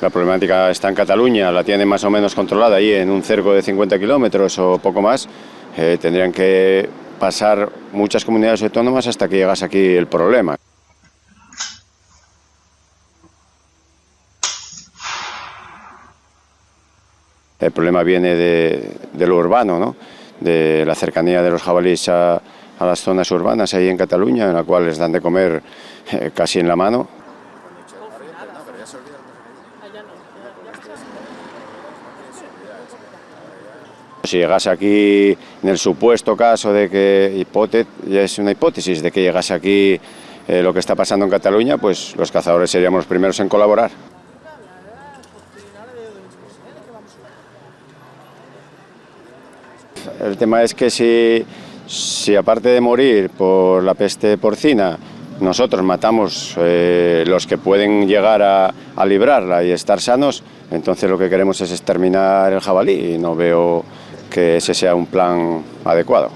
La problemática está en Cataluña, la tienen más o menos controlada ahí en un cerco de 50 kilómetros o poco más. Tendrían que pasar muchas comunidades autónomas hasta que llegase aquí el problema. El problema viene de lo urbano, ¿no? De la cercanía de los jabalíes a las zonas urbanas ahí en Cataluña, en la cual les dan de comer casi en la mano. Si llegase aquí, en el supuesto caso de que, ya es una hipótesis, de que llegase aquí lo que está pasando en Cataluña, pues los cazadores seríamos los primeros en colaborar. El tema es que si aparte de morir por la peste porcina, nosotros matamos los que pueden llegar a librarla y estar sanos, entonces lo que queremos es exterminar el jabalí y no veo que ese sea un plan adecuado.